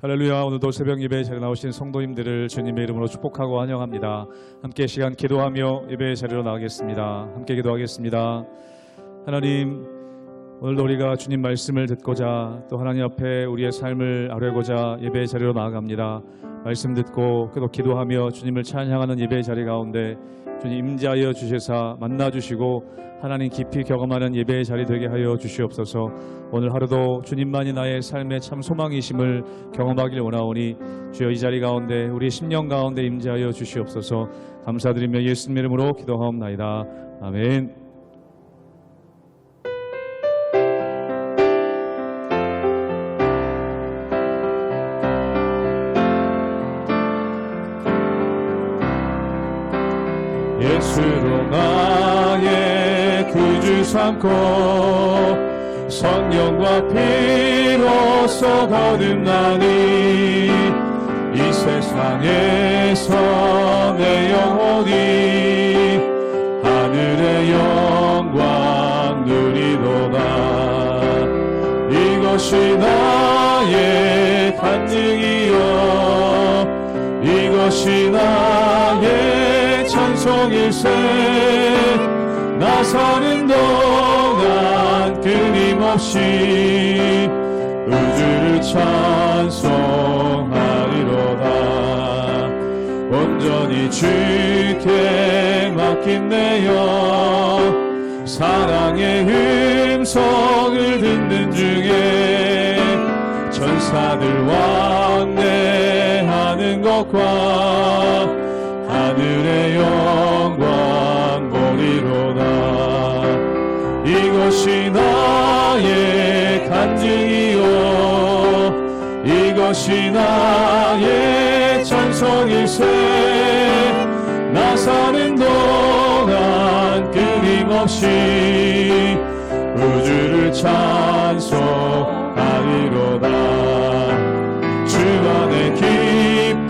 할렐루야. 오늘도 새벽 예배에 자리에 나오신 성도님들을 주님의 이름으로 축복하고 환영합니다. 함께 시간 기도하며 예배의 자리로 나가겠습니다. 함께 기도하겠습니다. 하나님, 오늘도 우리가 주님 말씀을 듣고자 또 하나님 앞에 우리의 삶을 아뢰고자 예배의 자리로 나아갑니다. 말씀 듣고 또 기도하며 주님을 찬양하는 예배의 자리 가운데 주님 임재하여 주시사 만나주시고 하나님 깊이 경험하는 예배의 자리 되게 하여 주시옵소서. 오늘 하루도 주님만이 나의 삶의 참 소망이심을 경험하길 원하오니 주여 이 자리 가운데 우리 심령 가운데 임재하여 주시옵소서. 감사드리며 예수님 이름으로 기도하옵나이다. 아멘. 예수로 나의 구주 삼고 성령과 피로써 거듭나니 이 세상에서 내 영혼이 하늘의 영광 누리도다. 이것이 나의 간증이요 이것이 나의 찬송일세. 나 사는 동안 끊임없이 우주를 찬송하리로다. 온전히 주께 맡긴 내 영 사랑의 음성을 듣는 중에 천사들 왕래하는 것과 하늘의 영광 보리로다. 이것이 나의 간증이요 이것이 나의 찬송일세. 나 사는 동안 끊임없이 우주를 찬송하리로다. 주 안에 기쁨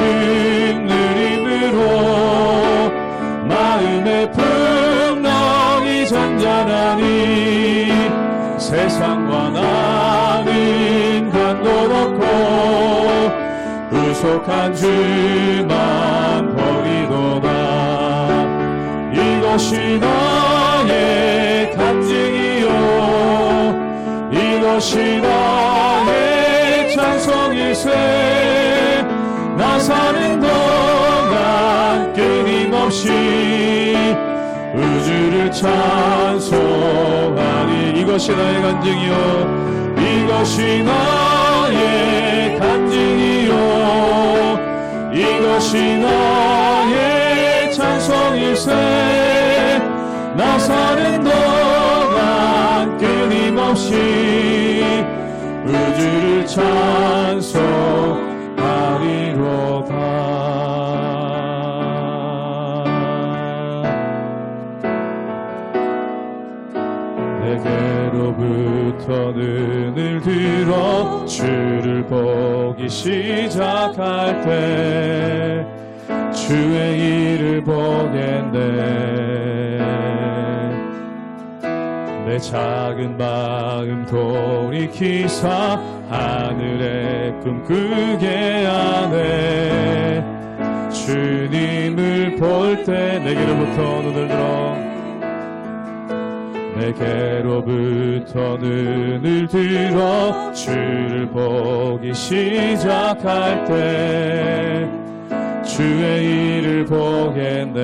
마음의 풍랑이 잔잔하니 세상과 나는 간도롭고 구속한 주만 보리도다. 이것이 나의 간증이요 이것이 나의 찬송일세. 나 사는 동안 끊임없이 우주를 찬송하리. 이것이 나의 간증이요 이것이 나의 간증이요 이것이 나의 찬송일세. 나 사는 동안 끊임없이 우주를 찬송하리로다. 내게로부터 눈을 들어 주를 보기 시작할 때 주의 일을 보겠네. 내 작은 마음 돌이키사 하늘의 꿈 꾸게 하네. 주님을 볼 때 내게로부터 눈을 들어 내게로부터 눈을 들어 주를 보기 시작할 때 주의 일을 보겠네.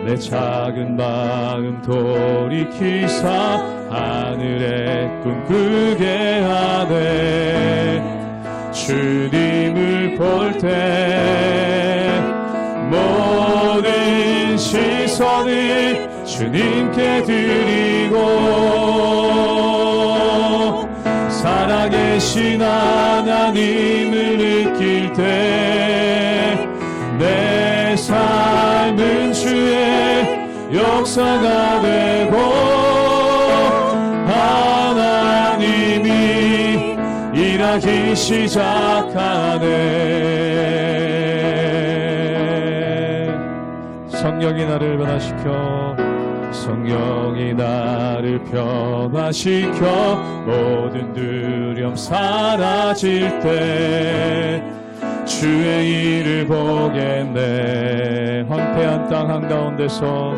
내 작은 마음 돌이키사 하늘의 꿈 꾸게 하네. 주님을 볼 때 모든 시선을 주님께 드리고 살아계신 하나님을 느낄 때 내 삶은 주의 역사가 되고 하나님이 일하기 시작하네. 성령이 나를 변화시켜 성령이 나를 변화시켜 모든 두려움 사라질 때 주의 일을 보겠네. 황폐한 땅 한가운데서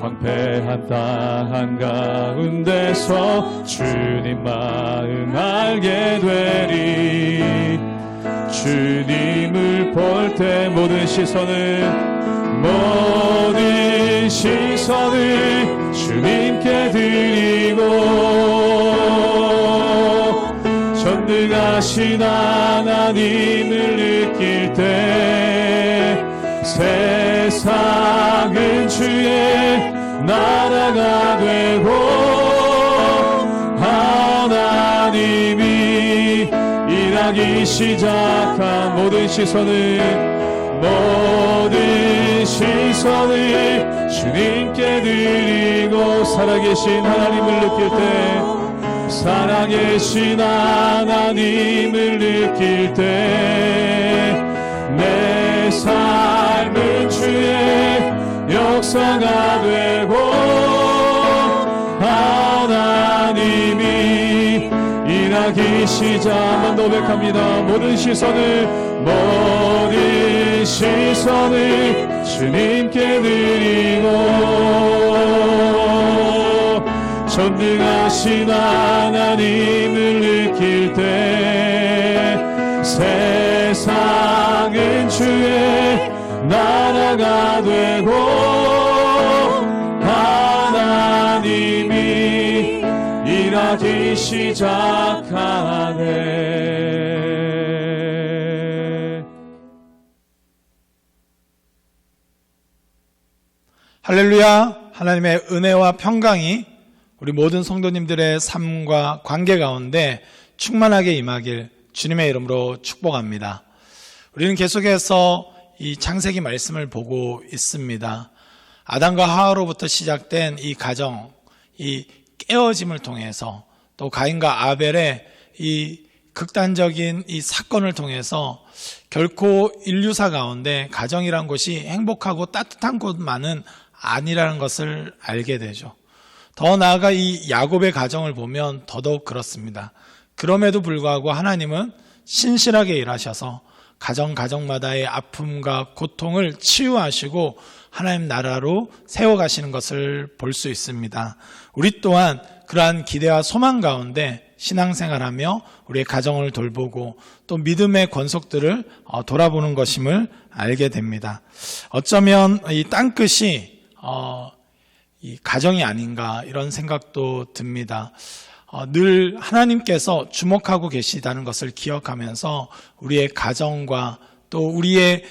황폐한 땅 한가운데서 주님 마음 알게 되리. 주님을 볼 때 모든 시선을 주님께 드리고 전능하신 하나님을 느낄 때 세상은 주의 나라가 되고 하나님이 일하기 시작한 모든 시선을 주님께 드리고 살아계신 하나님을 느낄 때 살아계신 하나님을 느낄 때 내 삶은 주의 역사가 되고 하나님이 일하기 시작. 한번 더 고백합니다. 모든 시선을 주님께 드리고 전능하신 하나님을 느낄 때 세상은 주의 나라가 되고 하나님이 일하기 시작하네. 할렐루야. 하나님의 은혜와 평강이 우리 모든 성도님들의 삶과 관계 가운데 충만하게 임하길 주님의 이름으로 축복합니다. 우리는 계속해서 이 창세기 말씀을 보고 있습니다. 아담과 하와로부터 시작된 이 가정, 이 깨어짐을 통해서 또 가인과 아벨의 이 극단적인 이 사건을 통해서 결코 인류사 가운데 가정이란 곳이 행복하고 따뜻한 곳만은 아니라는 것을 알게 되죠. 더 나아가 이 야곱의 가정을 보면 더더욱 그렇습니다. 그럼에도 불구하고 하나님은 신실하게 일하셔서 가정마다의 아픔과 고통을 치유하시고 하나님 나라로 세워가시는 것을 볼 수 있습니다. 우리 또한 그러한 기대와 소망 가운데 신앙생활하며 우리의 가정을 돌보고 또 믿음의 권속들을 돌아보는 것임을 알게 됩니다. 어쩌면 이 땅끝이 이 가정이 아닌가 이런 생각도 듭니다. 늘 하나님께서 주목하고 계시다는 것을 기억하면서 우리의 가정과 또 우리의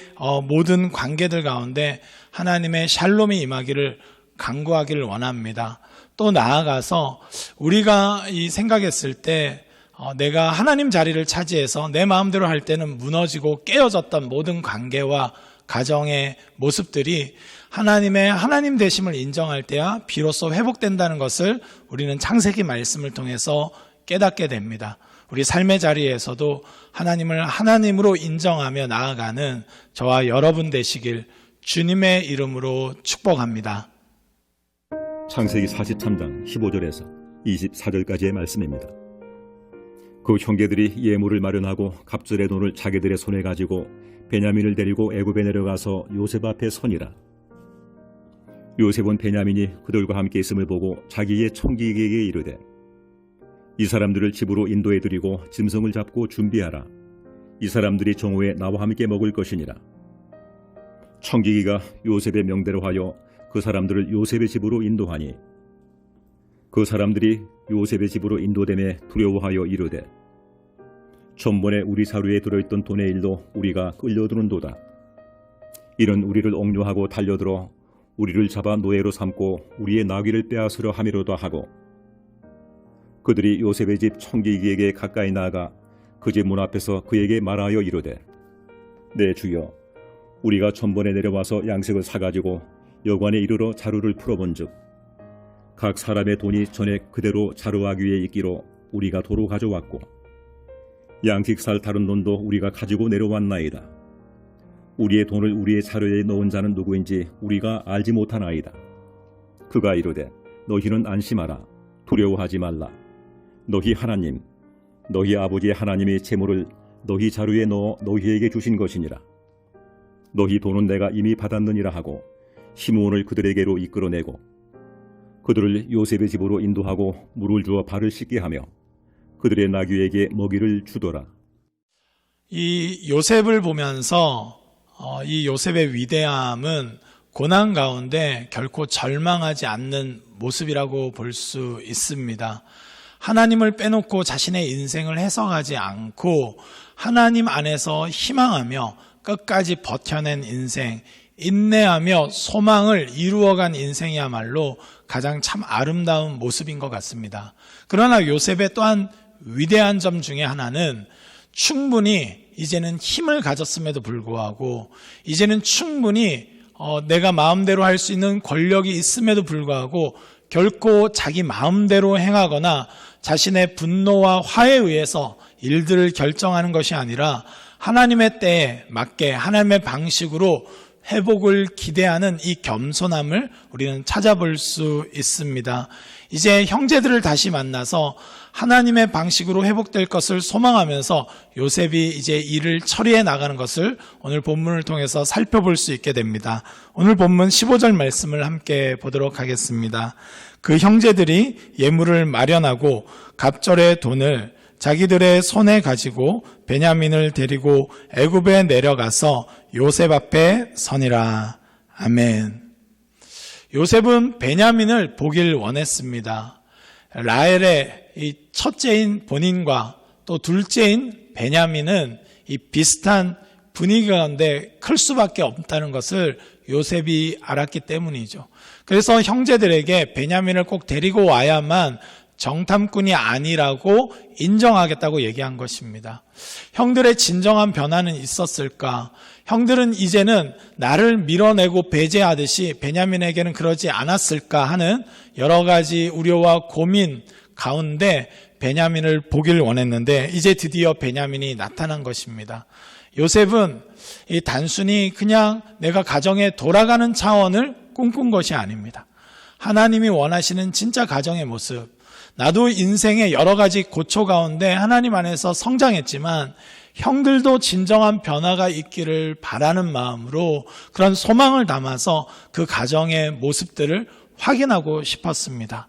모든 관계들 가운데 하나님의 샬롬이 임하기를 간구하기를 원합니다. 또 나아가서 우리가 이 생각했을 때 내가 하나님 자리를 차지해서 내 마음대로 할 때는 무너지고 깨어졌던 모든 관계와 가정의 모습들이 하나님의 하나님 되심을 인정할 때야 비로소 회복된다는 것을 우리는 창세기 말씀을 통해서 깨닫게 됩니다. 우리 삶의 자리에서도 하나님을 하나님으로 인정하며 나아가는 저와 여러분 되시길 주님의 이름으로 축복합니다. 창세기 43장 15절에서 24절까지의 말씀입니다. 그 형제들이 예물을 마련하고 갑절의 돈을 자기들의 손에 가지고 베냐민을 데리고 애굽에 내려가서 요셉 앞에 서니라. 요셉은 베냐민이 그들과 함께 있음을 보고 자기의 총기에게 이르되 이 사람들을 집으로 인도해 드리고 짐승을 잡고 준비하라. 이 사람들이 정오에 나와 함께 먹을 것이니라. 청기기가 요셉의 명대로 하여 그 사람들을 요셉의 집으로 인도하니 그 사람들이 요셉의 집으로 인도됨에 두려워하여 이르되 전번에 우리 사루에 들어있던 돈의 일도 우리가 끌려드는도다. 이는 우리를 옥료하고 달려들어 우리를 잡아 노예로 삼고 우리의 나귀를 빼앗으려 함이로다 하고 그들이 요셉의 집 청기기에게 가까이 나아가 그 집 문 앞에서 그에게 말하여 이르되 내 주여 우리가 전번에 내려와서 양식을 사가지고 여관에 이르러 자루를 풀어본즉 각 사람의 돈이 전에 그대로 자루하기 위에 있기로 우리가 도로 가져왔고 양식 살 다른 돈도 우리가 가지고 내려왔나이다. 우리의 돈을 우리의 자루에 넣은 자는 누구인지 우리가 알지 못하나이다. 그가 이르되 너희는 안심하라. 두려워하지 말라. 너희 하나님, 너희 아버지의 하나님이 재물을 너희 자루에 넣어 너희에게 주신 것이니라. 너희 돈은 내가 이미 받았느니라 하고 시므온을 그들에게로 이끌어내고 그들을 요셉의 집으로 인도하고 물을 주어 발을 씻게 하며 그들의 나귀에게 먹이를 주더라. 이 요셉을 보면서 이 요셉의 위대함은 고난 가운데 결코 절망하지 않는 모습이라고 볼 수 있습니다. 하나님을 빼놓고 자신의 인생을 해석하지 않고 하나님 안에서 희망하며 끝까지 버텨낸 인생, 인내하며 소망을 이루어간 인생이야말로 가장 참 아름다운 모습인 것 같습니다. 그러나 요셉의 또한 위대한 점 중에 하나는 충분히 이제는 힘을 가졌음에도 불구하고 이제는 충분히 내가 마음대로 할 수 있는 권력이 있음에도 불구하고 결코 자기 마음대로 행하거나 자신의 분노와 화에 의해서 일들을 결정하는 것이 아니라 하나님의 때에 맞게 하나님의 방식으로 회복을 기대하는 이 겸손함을 우리는 찾아볼 수 있습니다. 이제 형제들을 다시 만나서 하나님의 방식으로 회복될 것을 소망하면서 요셉이 이제 일을 처리해 나가는 것을 오늘 본문을 통해서 살펴볼 수 있게 됩니다. 오늘 본문 15절 말씀을 함께 보도록 하겠습니다. 그 형제들이 예물을 마련하고 갑절의 돈을 자기들의 손에 가지고 베냐민을 데리고 애굽에 내려가서 요셉 앞에 서니라. 아멘. 요셉은 베냐민을 보길 원했습니다. 라헬의 이 첫째인 본인과 또 둘째인 베냐민은 이 비슷한 분위기 가운데 클 수밖에 없다는 것을 요셉이 알았기 때문이죠. 그래서 형제들에게 베냐민을 꼭 데리고 와야만 정탐꾼이 아니라고 인정하겠다고 얘기한 것입니다. 형들의 진정한 변화는 있었을까? 형들은 이제는 나를 밀어내고 배제하듯이 베냐민에게는 그러지 않았을까 하는 여러 가지 우려와 고민 가운데 베냐민을 보길 원했는데 이제 드디어 베냐민이 나타난 것입니다. 요셉은 단순히 그냥 내가 가정에 돌아가는 차원을 꿈꾼 것이 아닙니다. 하나님이 원하시는 진짜 가정의 모습, 나도 인생의 여러 가지 고초 가운데 하나님 안에서 성장했지만 형들도 진정한 변화가 있기를 바라는 마음으로 그런 소망을 담아서 그 가정의 모습들을 확인하고 싶었습니다.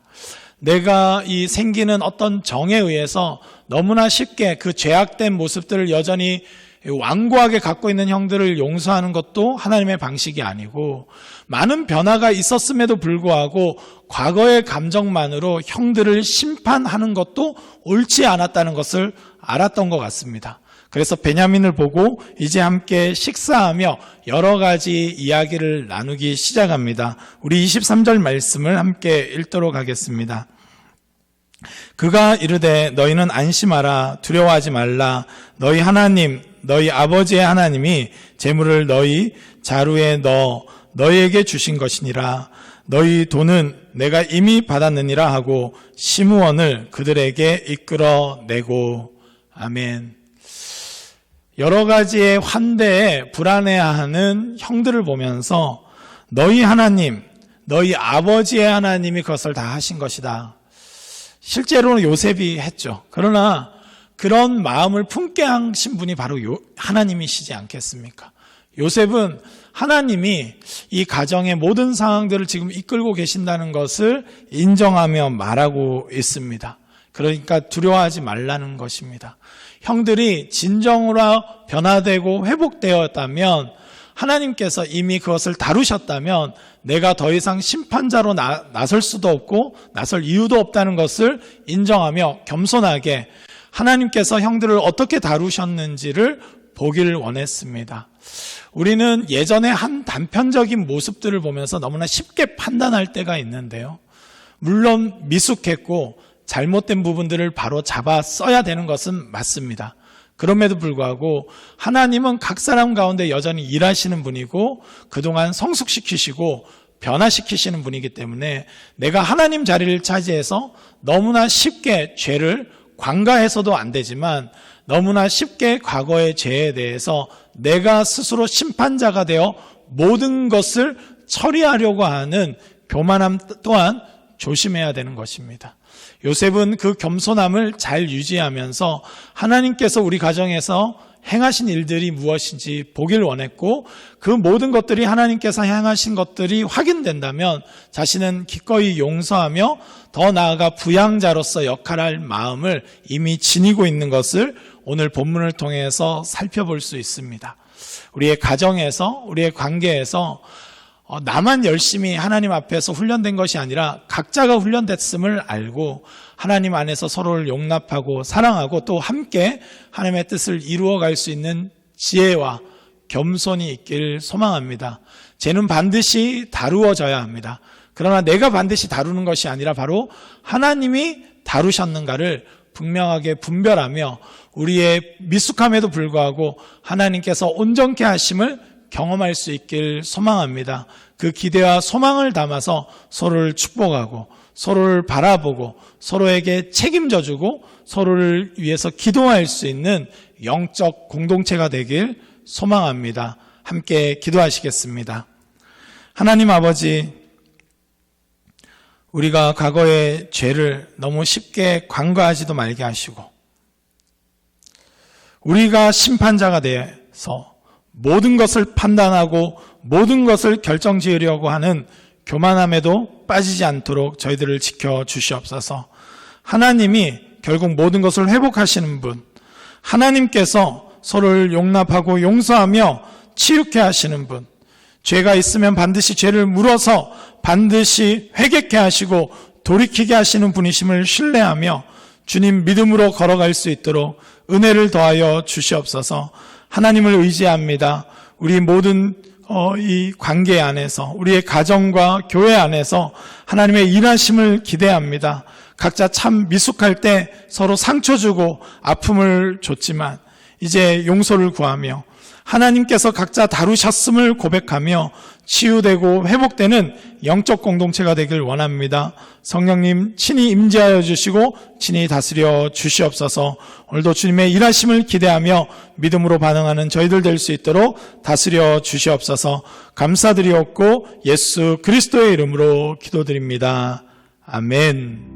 내가 이 생기는 어떤 정에 의해서 너무나 쉽게 그 죄악된 모습들을 여전히 완고하게 갖고 있는 형들을 용서하는 것도 하나님의 방식이 아니고 많은 변화가 있었음에도 불구하고 과거의 감정만으로 형들을 심판하는 것도 옳지 않았다는 것을 알았던 것 같습니다. 그래서 베냐민을 보고 이제 함께 식사하며 여러 가지 이야기를 나누기 시작합니다. 우리 23절 말씀을 함께 읽도록 하겠습니다. 그가 이르되 너희는 안심하라. 두려워하지 말라. 너희 하나님 너희 아버지의 하나님이 재물을 너희 자루에 넣어 너희에게 주신 것이니라. 너희 돈은 내가 이미 받았느니라 하고 시므온을 그들에게 이끌어내고. 아멘. 여러 가지의 환대에 불안해하는 형들을 보면서 너희 하나님, 너희 아버지의 하나님이 그것을 다 하신 것이다. 실제로는 요셉이 했죠. 그러나 그런 마음을 품게 하신 분이 바로 하나님이시지 않겠습니까? 요셉은 하나님이 이 가정의 모든 상황들을 지금 이끌고 계신다는 것을 인정하며 말하고 있습니다. 그러니까 두려워하지 말라는 것입니다. 형들이 진정으로 변화되고 회복되었다면 하나님께서 이미 그것을 다루셨다면 내가 더 이상 심판자로 나설 수도 없고 나설 이유도 없다는 것을 인정하며 겸손하게 하나님께서 형들을 어떻게 다루셨는지를 보기를 원했습니다. 우리는 예전에 한 단편적인 모습들을 보면서 너무나 쉽게 판단할 때가 있는데요. 물론 미숙했고 잘못된 부분들을 바로 잡아 써야 되는 것은 맞습니다. 그럼에도 불구하고 하나님은 각 사람 가운데 여전히 일하시는 분이고 그동안 성숙시키시고 변화시키시는 분이기 때문에 내가 하나님 자리를 차지해서 너무나 쉽게 죄를 관가해서도 안 되지만 너무나 쉽게 과거의 죄에 대해서 내가 스스로 심판자가 되어 모든 것을 처리하려고 하는 교만함 또한 조심해야 되는 것입니다. 요셉은 그 겸손함을 잘 유지하면서 하나님께서 우리 가정에서 행하신 일들이 무엇인지 보길 원했고, 그 모든 것들이 하나님께서 행하신 것들이 확인된다면 자신은 기꺼이 용서하며 더 나아가 부양자로서 역할할 마음을 이미 지니고 있는 것을 오늘 본문을 통해서 살펴볼 수 있습니다. 우리의 가정에서, 우리의 관계에서 나만 열심히 하나님 앞에서 훈련된 것이 아니라 각자가 훈련됐음을 알고 하나님 안에서 서로를 용납하고 사랑하고 또 함께 하나님의 뜻을 이루어갈 수 있는 지혜와 겸손이 있길 소망합니다. 죄는 반드시 다루어져야 합니다. 그러나 내가 반드시 다루는 것이 아니라 바로 하나님이 다루셨는가를 분명하게 분별하며 우리의 미숙함에도 불구하고 하나님께서 온전케 하심을 경험할 수 있길 소망합니다. 그 기대와 소망을 담아서 서로를 축복하고 서로를 바라보고 서로에게 책임져주고 서로를 위해서 기도할 수 있는 영적 공동체가 되길 소망합니다. 함께 기도하시겠습니다. 하나님 아버지, 우리가 과거의 죄를 너무 쉽게 관과하지도 말게 하시고 우리가 심판자가 되어서 모든 것을 판단하고 모든 것을 결정지으려고 하는 교만함에도 빠지지 않도록 저희들을 지켜주시옵소서. 하나님이 결국 모든 것을 회복하시는 분, 하나님께서 서로를 용납하고 용서하며 치유케 하시는 분, 죄가 있으면 반드시 죄를 물어서 반드시 회개케 하시고 돌이키게 하시는 분이심을 신뢰하며 주님 믿음으로 걸어갈 수 있도록 은혜를 더하여 주시옵소서. 하나님을 의지합니다. 우리 모든 이 관계 안에서, 우리의 가정과 교회 안에서 하나님의 일하심을 기대합니다. 각자 참 미숙할 때 서로 상처 주고 아픔을 줬지만 이제 용서를 구하며 하나님께서 각자 다루셨음을 고백하며 치유되고 회복되는 영적 공동체가 되길 원합니다. 성령님 친히 임재하여 주시고 친히 다스려 주시옵소서. 오늘도 주님의 일하심을 기대하며 믿음으로 반응하는 저희들 될 수 있도록 다스려 주시옵소서. 감사드리옵고 예수 그리스도의 이름으로 기도드립니다. 아멘.